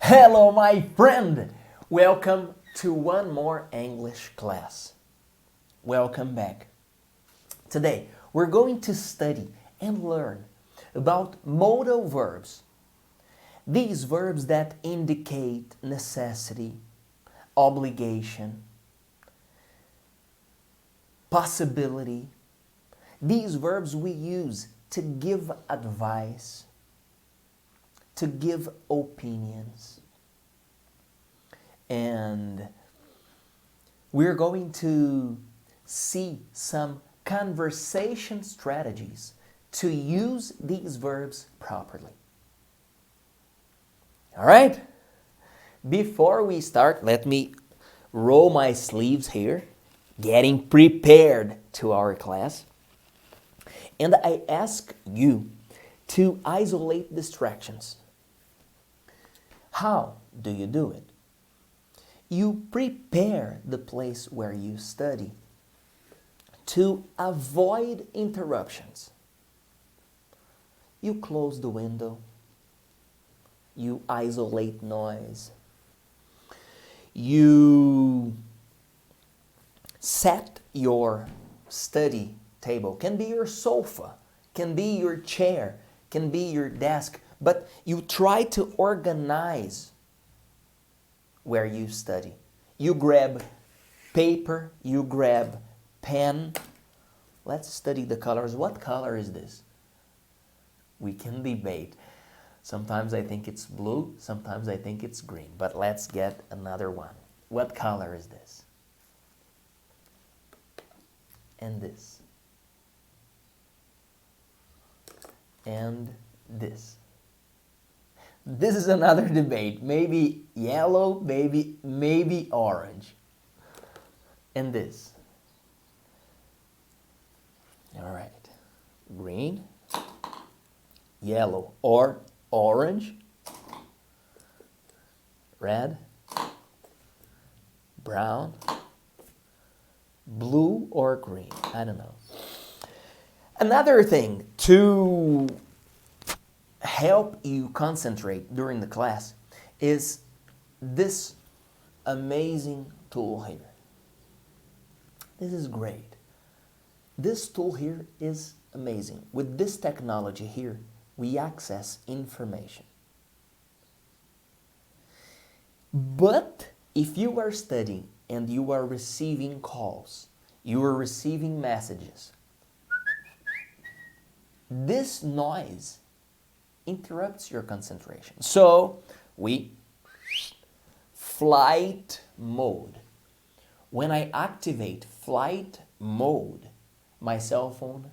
Hello, my friend! Welcome to one more English class. Welcome back. Today, we're going to study and learn about modal verbs. These verbs that indicate necessity, obligation, possibility. These verbs we use to give advice, to give opinions. And we're going to see some conversation strategies to use these verbs properly. All right? Before we start, let me roll my sleeves here, getting prepared to our class. And I ask you to isolate distractions. How do you do it? You prepare the place where you study to avoid interruptions. You close the window. You isolate noise. You set your study table. Can be your sofa, can be your chair, can be your desk, but you try to organize where you study. You grab paper, you grab pen. Let's study the colors. What color is this? We can debate. Sometimes I think it's blue, sometimes I think it's green, but let's get another one. What color is this? And this. And this. This is another debate. Maybe yellow, maybe orange. And this. All right. Green, yellow, or orange, red, brown, blue, or green. I don't know. Another thing to help you concentrate during the class is this amazing tool here. This is great. This tool here is amazing. With this technology here, we access information. But if you are studying and you are receiving calls, you are receiving messages, this noise interrupts your concentration. So we flight mode. When I activate flight mode, my cell phone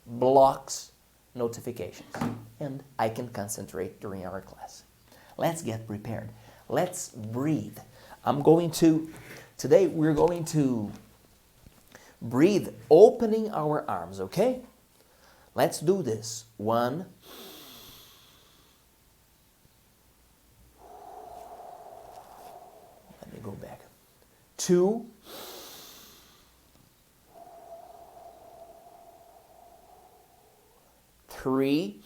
blocks notifications and I can concentrate during our class. Let's get prepared. Let's breathe. Today we're going to breathe opening our arms, okay? Let's do this. 1, let me go back. 2, 3,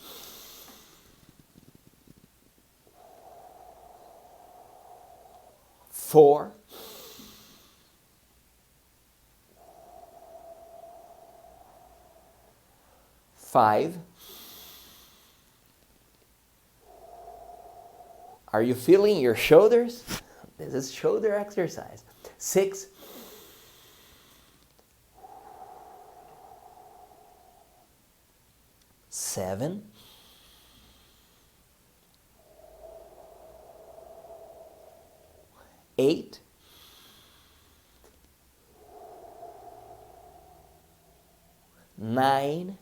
4, 5. Are you feeling your shoulders? This is shoulder exercise. 6. 7. 8. 9.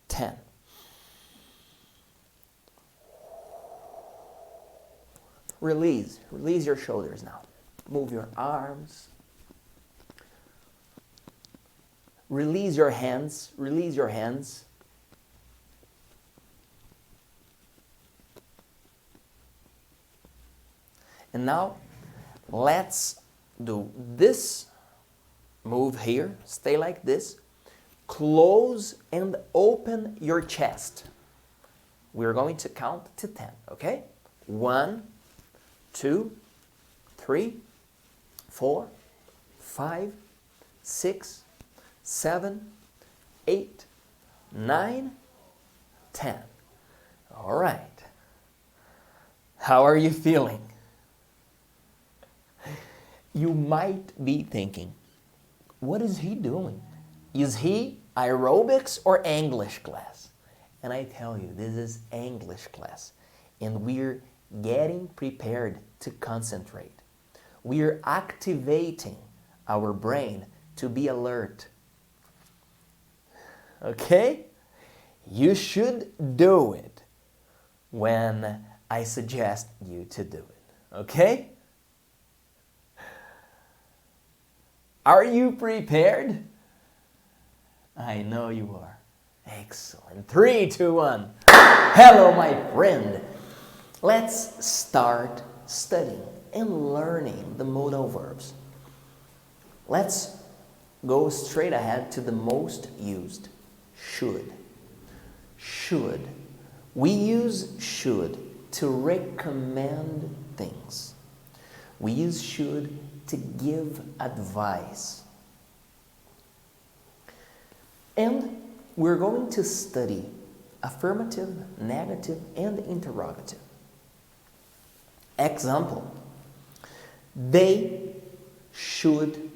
10. Release your shoulders now. Move your arms. Release your hands. And now, let's do this move here. Stay like this. close and open your chest. We're going to count to 10, okay? 1, 2, 3, 4, 5, 6, 7, 8, 9, 10. All right. How are you feeling? You might be thinking, what is he doing? Is he aerobics or English class? And I tell you, this is English class. And we're getting prepared to concentrate. We're activating our brain to be alert. Okay? You should do it when I suggest you to do it. Okay? Are you prepared? I know you are. Excellent. 3, 2, 1. Hello, my friend. Let's start studying and learning the modal verbs. Let's go straight ahead to the most used. Should. Should. We use should to recommend things. We use should to give advice. And we're going to study affirmative, negative, and interrogative. Example. They should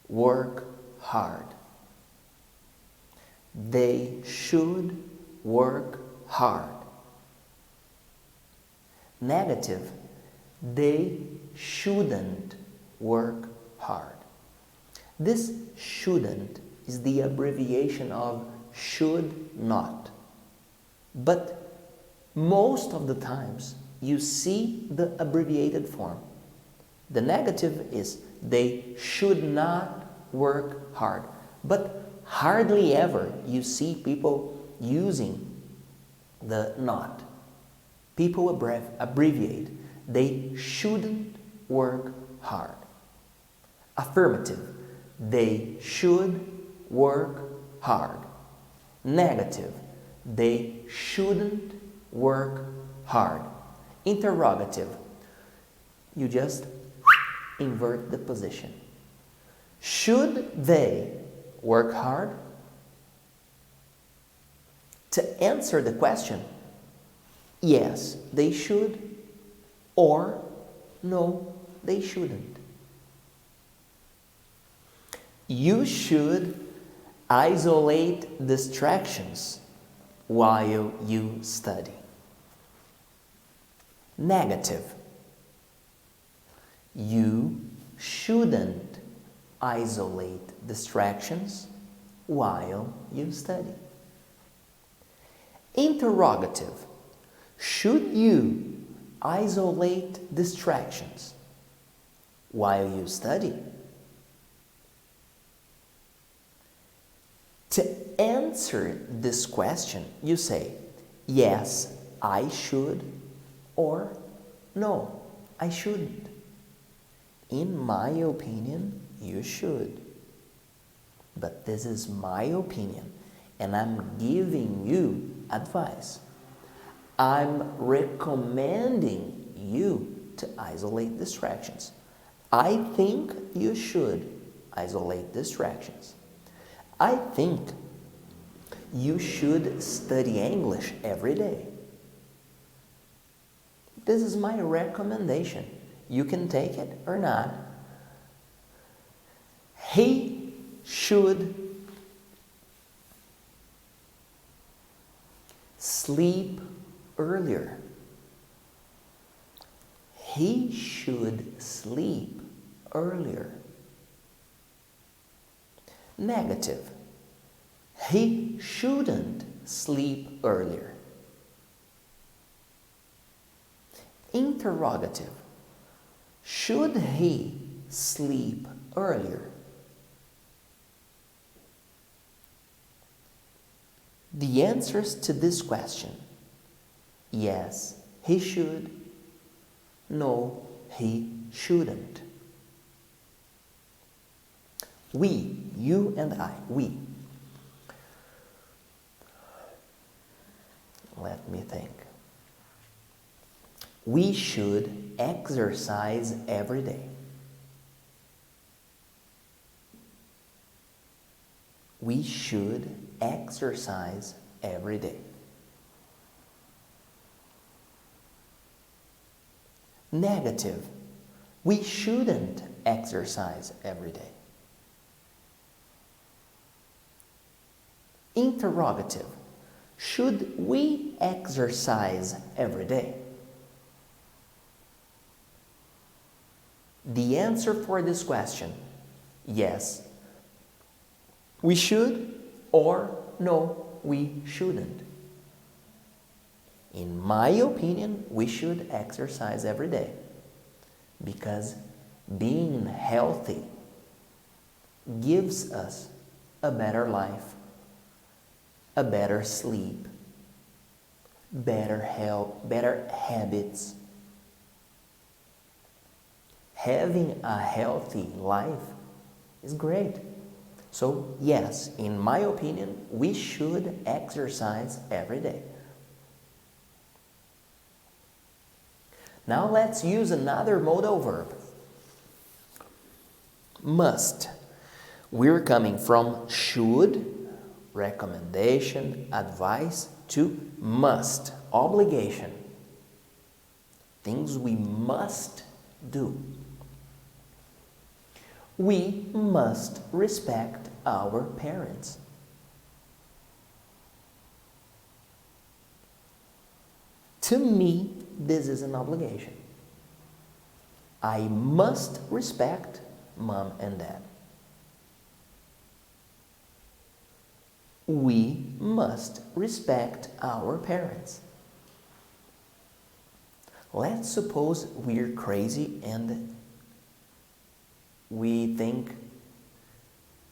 work hard. They should work hard. Negative. They shouldn't work hard. This shouldn't is the abbreviation of should not. But most of the times you see the abbreviated form. The negative is they should not work hard. But hardly ever you see people using the not. People abbreviate. They shouldn't work hard. Affirmative. They should work hard. Negative. They shouldn't work hard. Interrogative. You just invert the position. Should they work hard? To answer the question, yes, they should, or no, they shouldn't. You should isolate distractions while you study. Negative. You shouldn't isolate distractions while you study. Interrogative. Should you isolate distractions while you study? To answer this question, you say, yes, I should, or no, I shouldn't. In my opinion, you should. But this is my opinion, and I'm giving you advice. I'm recommending you to isolate distractions. I think you should isolate distractions. I think you should study English every day. This is my recommendation. You can take it or not. He should sleep earlier. He should sleep earlier. Negative. He shouldn't sleep earlier. Interrogative. Should he sleep earlier? The answers to this question: yes, he should. No, he shouldn't. We you and I, we. Let me think. We should exercise every day. We should exercise every day. Negative. We shouldn't exercise every day. Interrogative. Should we exercise every day? The answer for this question, yes, we should, or no, we shouldn't. In my opinion, we should exercise every day because being healthy gives us a better life, a better sleep, better health, better habits. Having a healthy life is great. So yes, in my opinion, we should exercise every day. Now let's use another modal verb. Must. We're coming from should, recommendation, advice, to must, obligation. Things we must do. We must respect our parents. To me, this is an obligation. I must respect mom and dad. We must respect our parents. Let's suppose we're crazy and we think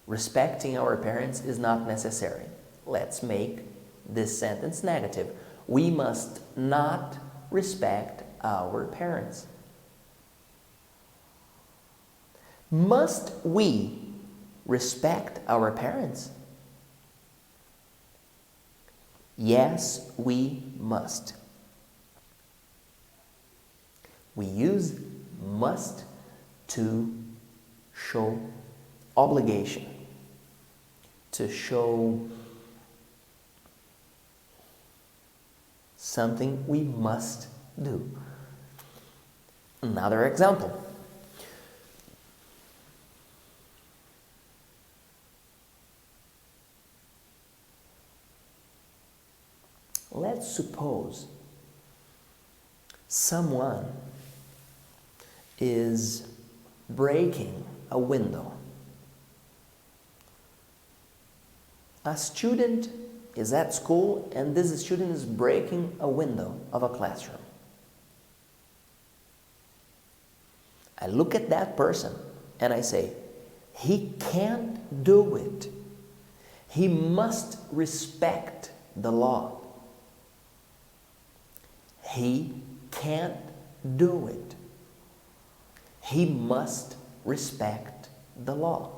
respecting our parents is not necessary. Let's make this sentence negative. We must not respect our parents. Must we respect our parents? Yes, we must. We use must to show obligation, to show something we must do. Another example. Let's suppose someone is breaking a window. A student is at school and this student is breaking a window of a classroom. I look at that person and I say, he can't do it. He must respect the law. He can't do it. He must respect the law.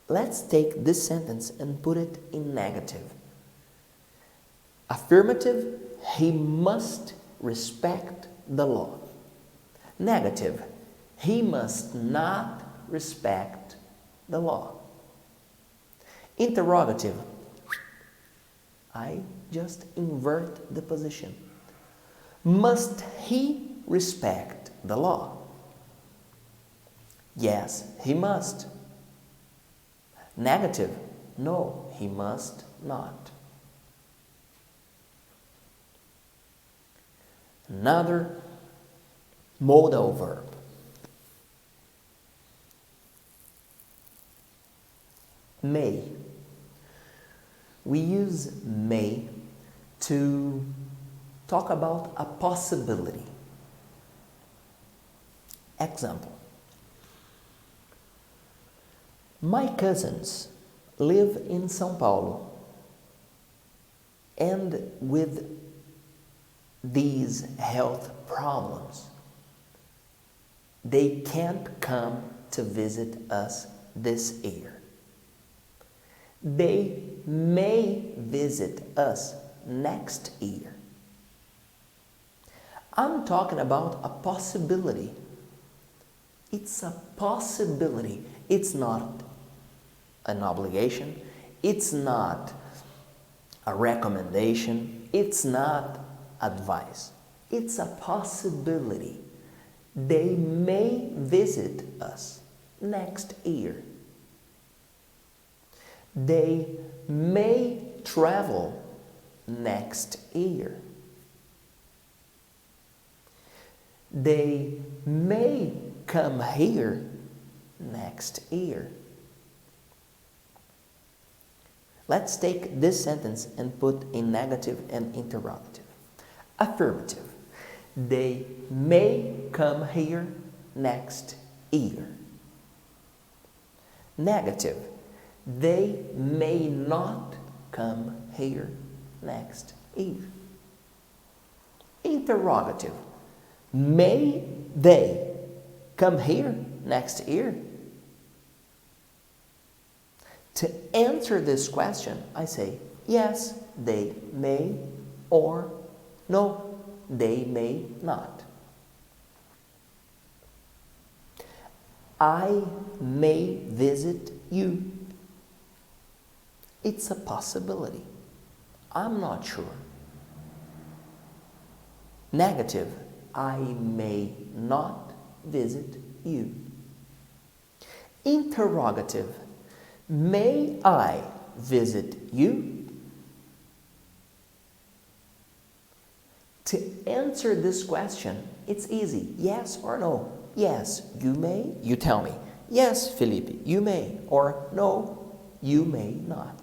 Let's take this sentence and put it in negative. Affirmative, he must respect the law. Negative, he must not respect the law. Interrogative, I just invert the position. Must he respect the law? Yes, he must. Negative, no, he must not. Another modal verb. May. We use may to talk about a possibility. Example. My cousins live in São Paulo, and with these health problems, They can't come to visit us this year. They may visit us next year. I'm talking about a possibility. It's a possibility. It's not an obligation. It's not a recommendation. It's not advice. It's a possibility. They may visit us next year. They may travel next year. They may come here next year. Let's take this sentence and put in negative and interrogative. Affirmative. They may come here next year. Negative. They may not come here next year. Interrogative. May they come here next year? To answer this question, I say, yes, they may, or no, they may not. I may visit you. It's a possibility. I'm not sure. Negative. I may not visit you. Interrogative. May I visit you? To answer this question, it's easy. Yes or no? Yes, you may. You tell me. Yes, Felipe, you may. Or no, you may not.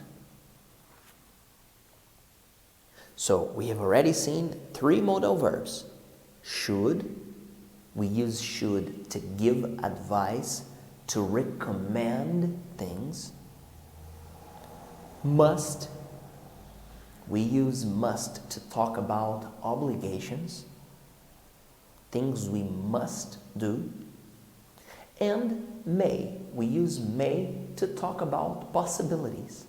So we have already seen 3 modal verbs. Should. We use should to give advice, to recommend things. Must. We use must to talk about obligations, things we must do. And may. We use may to talk about possibilities.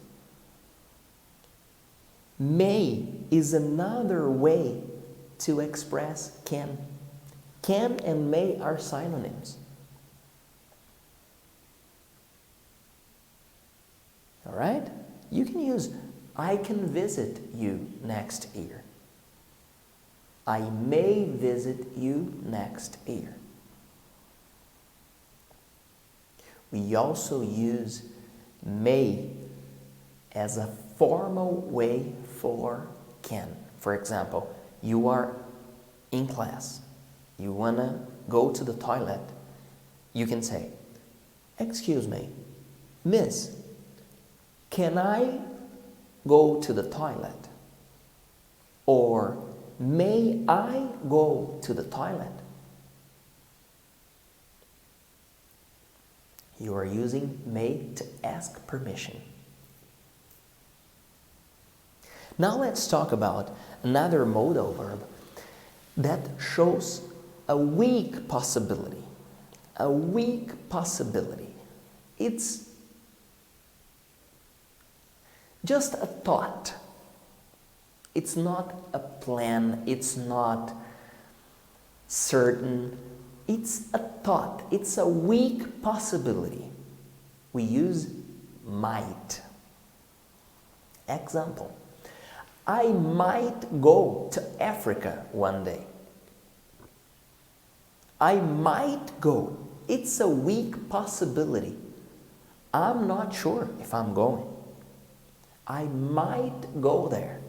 May is another way to express can. Can and may are synonyms. All right? You can use I can visit you next year. I may visit you next year. We also use may as a formal way for can. For example, you are in class. You want to go to the toilet. You can say, excuse me, miss, can I go to the toilet? Or may I go to the toilet? You are using may to ask permission. Now let's talk about another modal verb that shows a weak possibility. A weak possibility. It's just a thought. It's not a plan. It's not certain. It's a thought. It's a weak possibility. We use might. Example. I might go to Africa one day. I might go. It's a weak possibility. I'm not sure if I'm going. I might go there.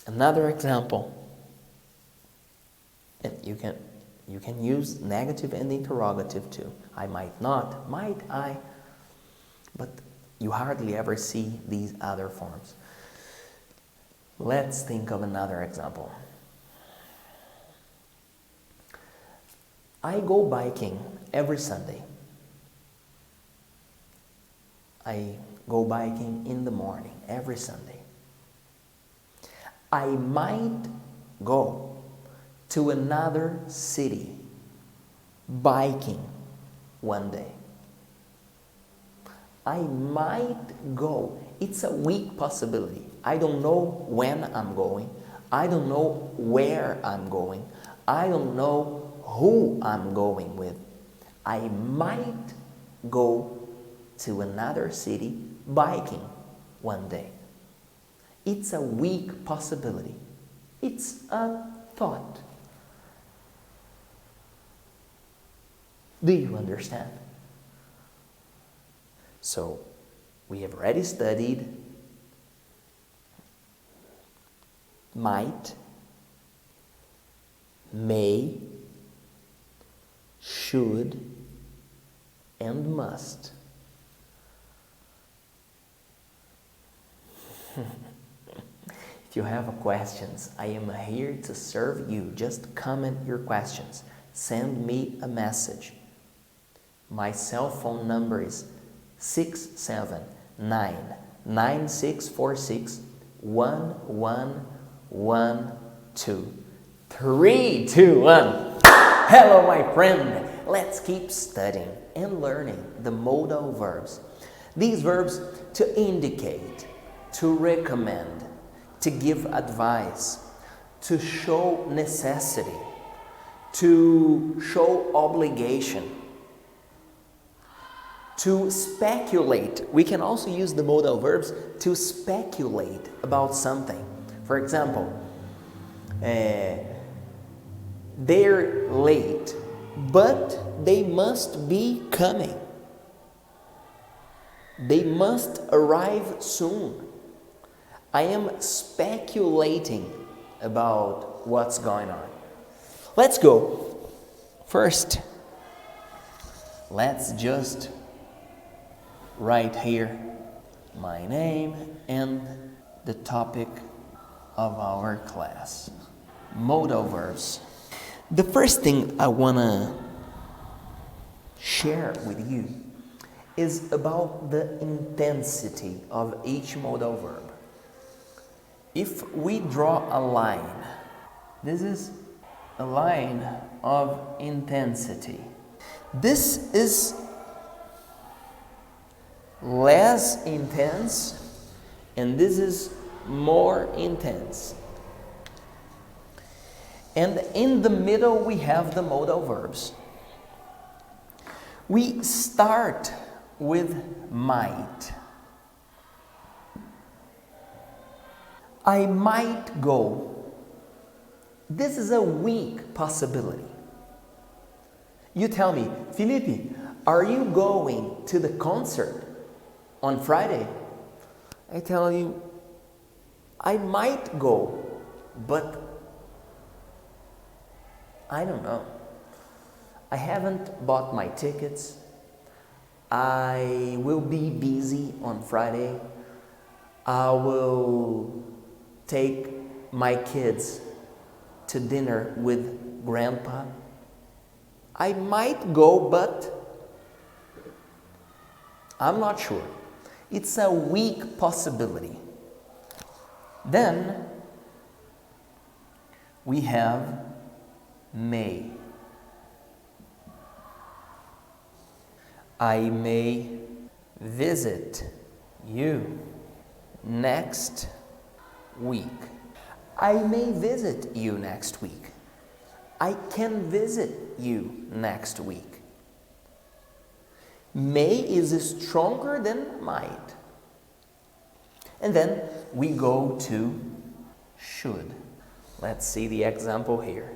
Another example. And you can use negative and interrogative too. I might not, might I, but you hardly ever see these other forms. Let's think of another example. I go biking every Sunday. I go biking in the morning every Sunday. I might go to another city biking one day. I might go. It's a weak possibility. I don't know when I'm going. I don't know where I'm going. I don't know who I'm going with. I might go to another city biking one day. It's a weak possibility. It's a thought. Do you understand? So, we have already studied might, may, should, and must. If you have questions, I am here to serve you. Just comment your questions. Send me a message. My cell phone number is 679-9646-1112. 3, 2, 1. Hello, my friend. Let's keep studying and learning the modal verbs. These verbs to indicate, to recommend, to give advice, to show necessity, to show obligation, to speculate. We can also use the modal verbs to speculate about something. For example, they're late, but they must be coming. They must arrive soon. I am speculating about what's going on. Let's go. First, let's just write here my name and the topic of our class. Modal verbs. The first thing I want to share with you is about the intensity of each modal verb. If we draw a line, this is a line of intensity. This is less intense, and this is more intense. And in the middle we have the modal verbs. We start with might. I might go. This is a weak possibility. You tell me, Felipe, are you going to the concert on Friday? I tell you, I might go, but I don't know. I haven't bought my tickets. I will be busy on Friday. I will take my kids to dinner with Grandpa. I might go, but I'm not sure. It's a weak possibility. Then we have may. I may visit you next week. I may visit you next week. I can visit you next week. May is stronger than might. And then we go to should. Let's see the example here.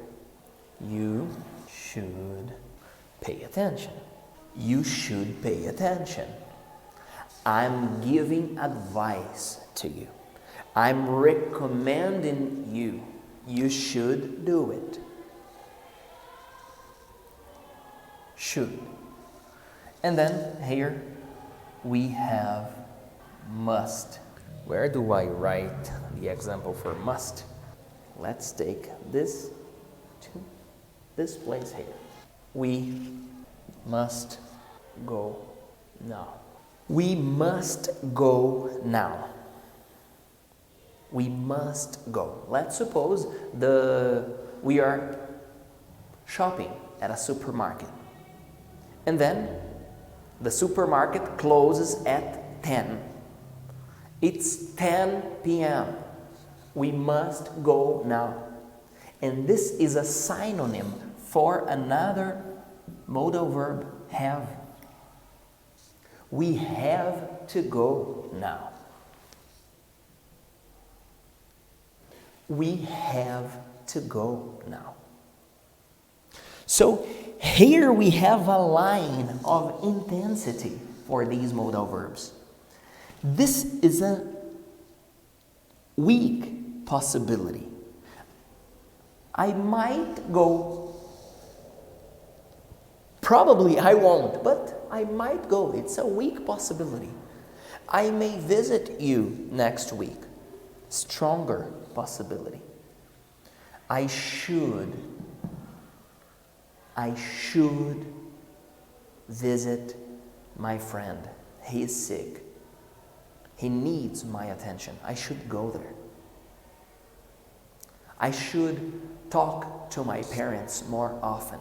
You should pay attention. You should pay attention. I'm giving advice to you. I'm recommending you. You should do it. Should. And then here we have must. Where do I write the example for must? Let's take this to this place here. We must go now. We must go now. We must go. Let's suppose we are shopping at a supermarket. And then the supermarket closes at 10. It's 10 p.m. We must go now. And this is a synonym for another modal verb, have. We have to go now. We have to go now. So here we have a line of intensity for these modal verbs. This is a weak possibility. I might go. Probably I won't, but I might go. It's a weak possibility. I may visit you next week. Stronger possibility. I should visit my friend. He is sick. He needs my attention. I should go there. I should talk to my parents more often.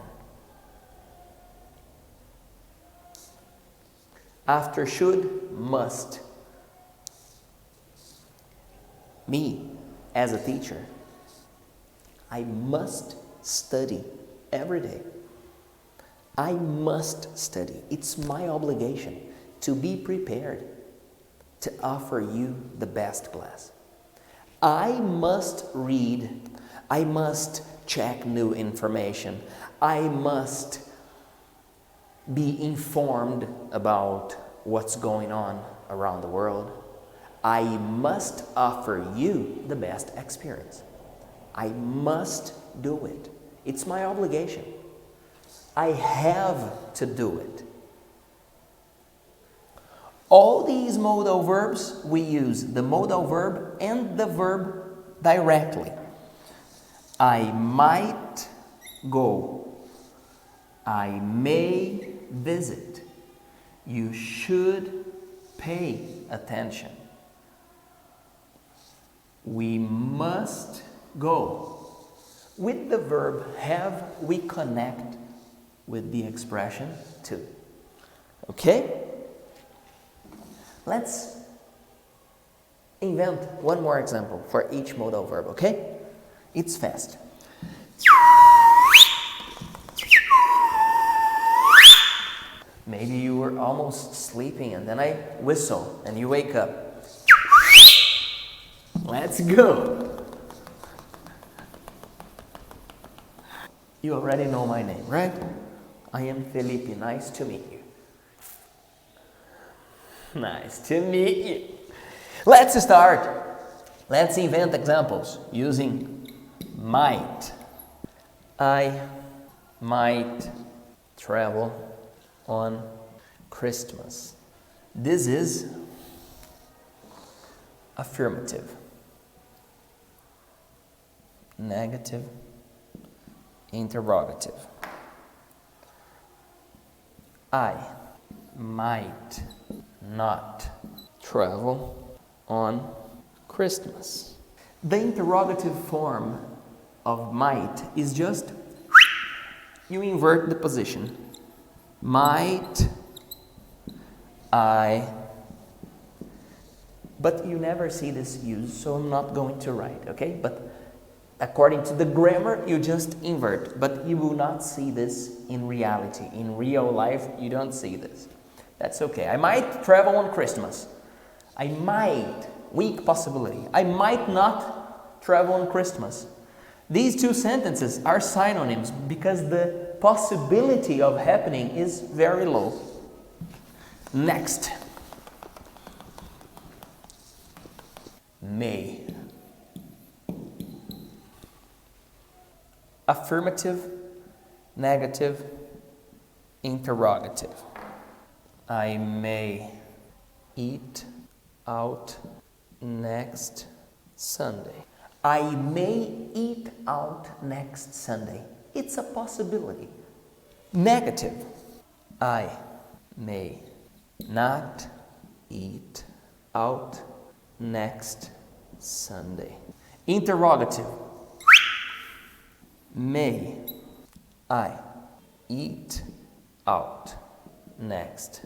After should, must. Me, as a teacher, I must study every day. I must study. It's my obligation to be prepared to offer you the best class. I must read. I must check new information. I must be informed about what's going on around the world. I must offer you the best experience. I must do it. It's my obligation. I have to do it. All these modal verbs, we use the modal verb and the verb directly. I might go. I may visit. You should pay attention. We must go. With the verb have, we connect with the expression to. Okay? Let's invent one more example for each modal verb, okay? It's fast. Maybe you were almost sleeping and then I whistle and you wake up. Let's go. You already know my name, right? I am Felipe. Nice to meet you. Nice to meet you. Let's start. Let's invent examples using might. I might travel on Christmas. This is affirmative, negative, interrogative. I might not travel on Christmas. The interrogative form of might is just you invert the position. Might I, but you never see this used, so I'm not going to write, okay? But according to the grammar, you just invert, but you will not see this in reality. In real life, you don't see this. That's okay. I might travel on Christmas. I might, weak possibility. I might not travel on Christmas. These two sentences are synonyms because the possibility of happening is very low. Next. May. Affirmative, negative, interrogative. I may eat out next Sunday. I may eat out next Sunday. It's a possibility. Negative. I may not eat out next Sunday. Interrogative. May I eat out next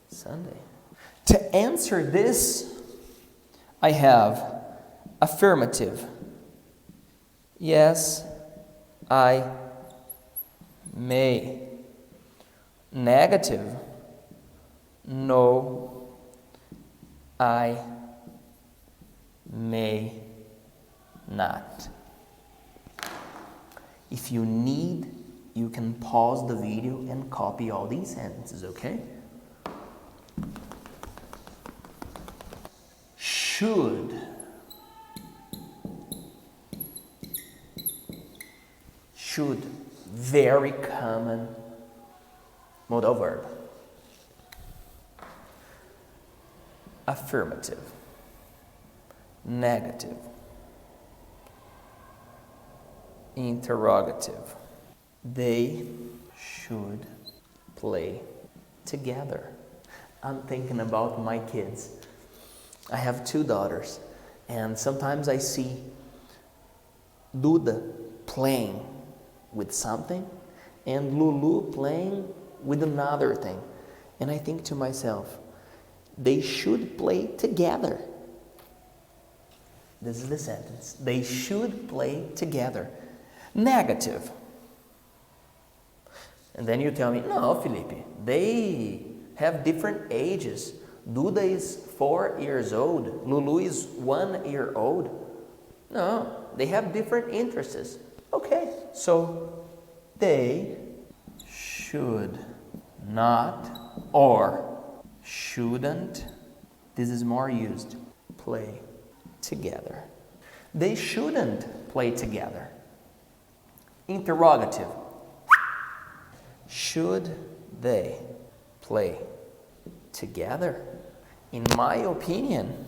Sunday? To answer this, I have affirmative. Yes, I may. Negative. No, I may not. If you need, you can pause the video and copy all these sentences, okay? Should. Should. Very common modal verb. Affirmative. Negative. Interrogative. They should play together. I'm thinking about my kids. I have 2 daughters, and sometimes I see Duda playing with something and Lulu playing with another thing. And I think to myself, they should play together. This is the sentence. They should play together. Negative. And then you tell me, no, Felipe, they have different ages. Duda is 4 years old. Lulu is 1 year old. No, they have different interests. Okay, so they should not or shouldn't, this is more used, play together. They shouldn't play together. Interrogative. Should they play together? In my opinion,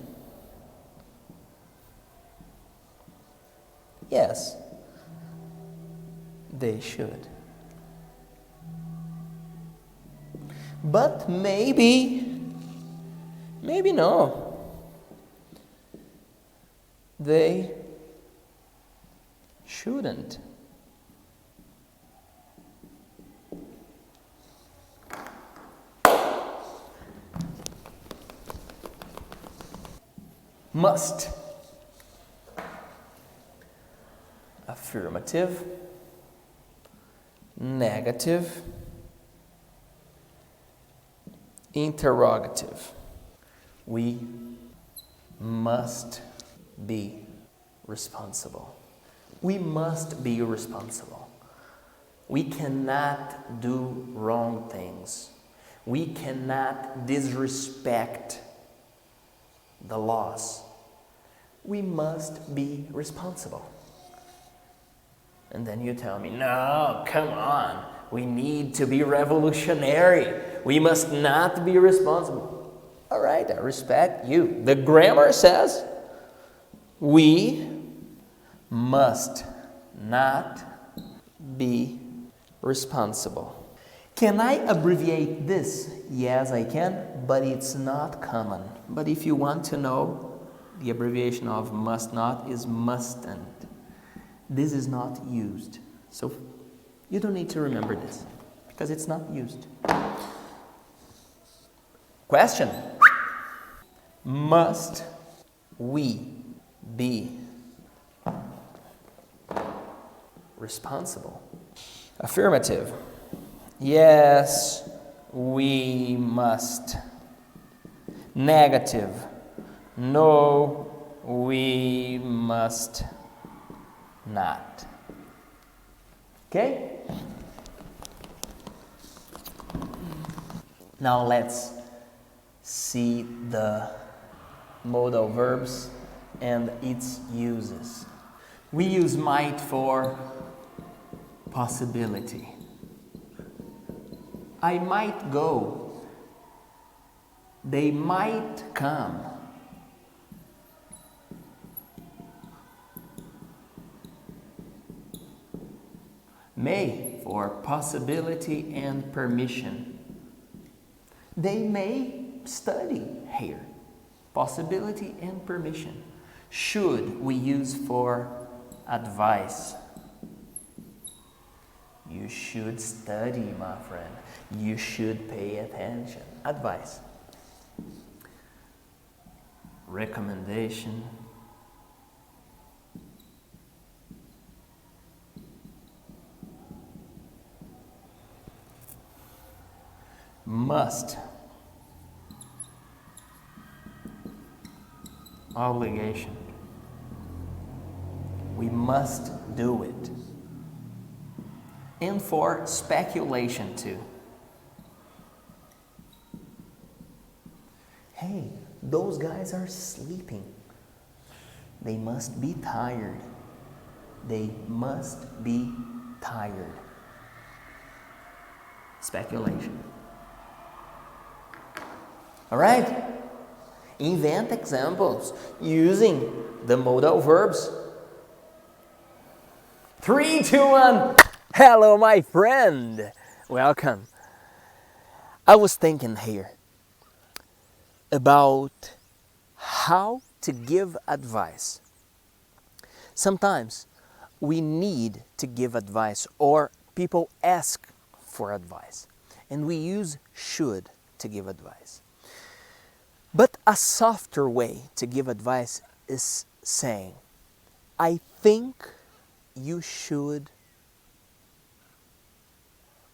yes, they should. But maybe no. They shouldn't. Must. Affirmative. Negative. Interrogative. We must be responsible. We must be responsible. We cannot do wrong things. We cannot disrespect the laws. We must be responsible. And then you tell me, no, come on. We need to be revolutionary. We must not be responsible. All right, I respect you. The grammar says we must not be responsible. Can I abbreviate this? Yes, I can, but it's not common. But if you want to know, the abbreviation of must not is mustn't. This is not used. So you don't need to remember this because it's not used. Question. Must we be responsible? Affirmative. Yes, we must. Negative. No, we must not. Okay? Now let's see the modal verbs and its uses. We use might for possibility. I might go. They might come. May for possibility and permission. They may study here. Possibility and permission. Should we use for advice. You should study, my friend. You should pay attention. Advice. Recommendation. Must. Obligation. We must do it. And for speculation too. Hey, those guys are sleeping. They must be tired. They must be tired. Speculation. All right? Invent examples using the modal verbs. 3, 2, 1. Hello, my friend. Welcome. I was thinking here about how to give advice. Sometimes we need to give advice, or people ask for advice, and we use should to give advice. But a softer way to give advice is saying, I think you should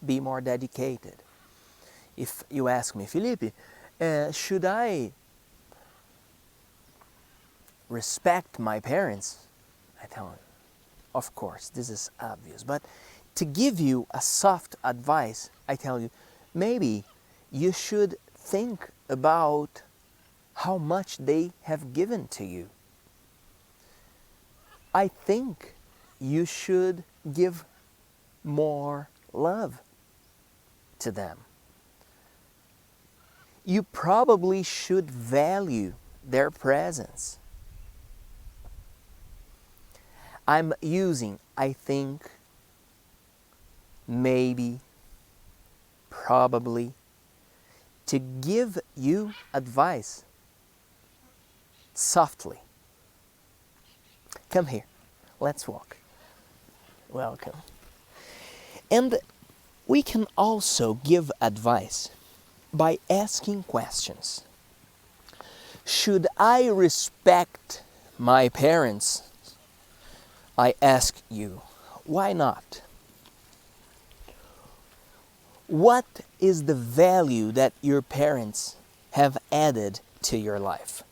be more dedicated. If you ask me, Felipe, should I respect my parents? I tell him, of course, this is obvious. But to give you a soft advice, I tell you, maybe you should think about how much they have given to you. I think you should give more love to them. You probably should value their presence. I'm using I think, maybe, probably to give you advice softly. Come here, let's walk. Welcome. And we can also give advice by asking questions. Should I respect my parents? I ask you, why not? What is the value that your parents have added to your life?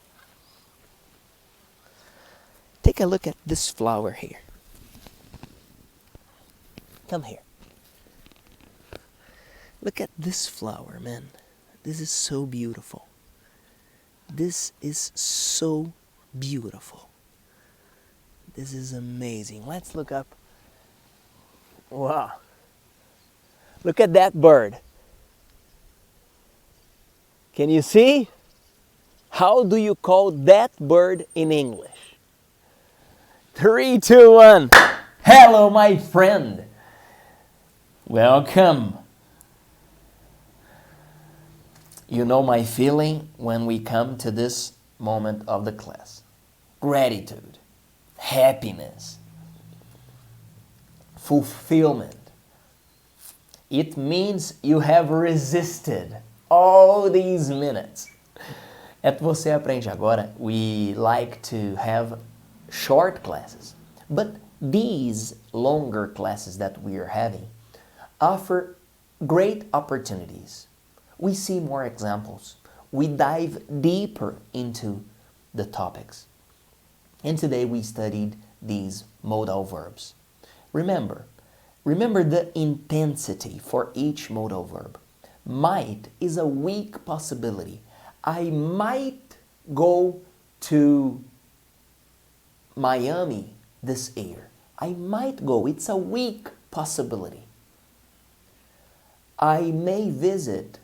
Take a look at this flower here. Come here. Look at this flower, man. This is so beautiful. This is so beautiful. This is amazing. Let's look up. Wow. Look at that bird. Can you see? How do you call that bird in English? 3, 2, 1. Hello, my friend. Welcome. You know my feeling when we come to this moment of the class. Gratitude, happiness, fulfillment. It means you have resisted all these minutes. At Você Aprende Agora, we like to have short classes, but these longer classes that we are having offer great opportunities. We see more examples. We dive deeper into the topics. And today we studied these modal verbs. Remember the intensity for each modal verb. Might is a weak possibility. I might go to Miami this year. I might go. It's a weak possibility. I may visit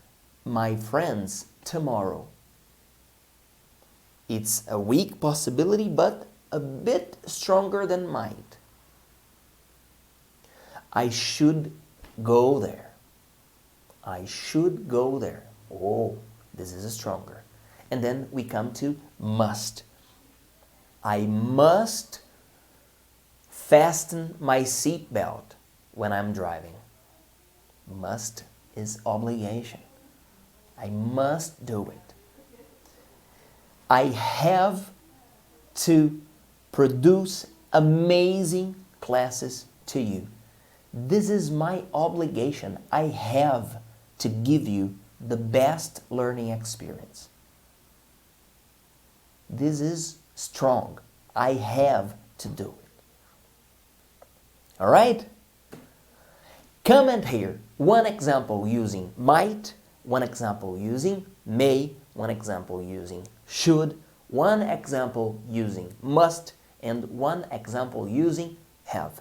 my friends tomorrow. It's a weak possibility, but a bit stronger than might. I should go there. I should go there. Oh, this is stronger. And then we come to must. I must fasten my seatbelt when I'm driving. Must is obligation. I must do it. I have to produce amazing classes to you. This is my obligation. I have to give you the best learning experience. This is strong. I have to do it. All right? Comment here. One example using might, one example using may, one example using should, one example using must, and one example using have.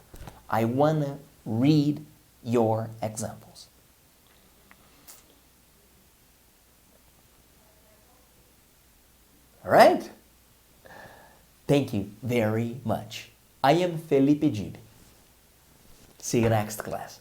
I want to read your examples. All right? Thank you very much. I am Felipe Gibi. See you next class.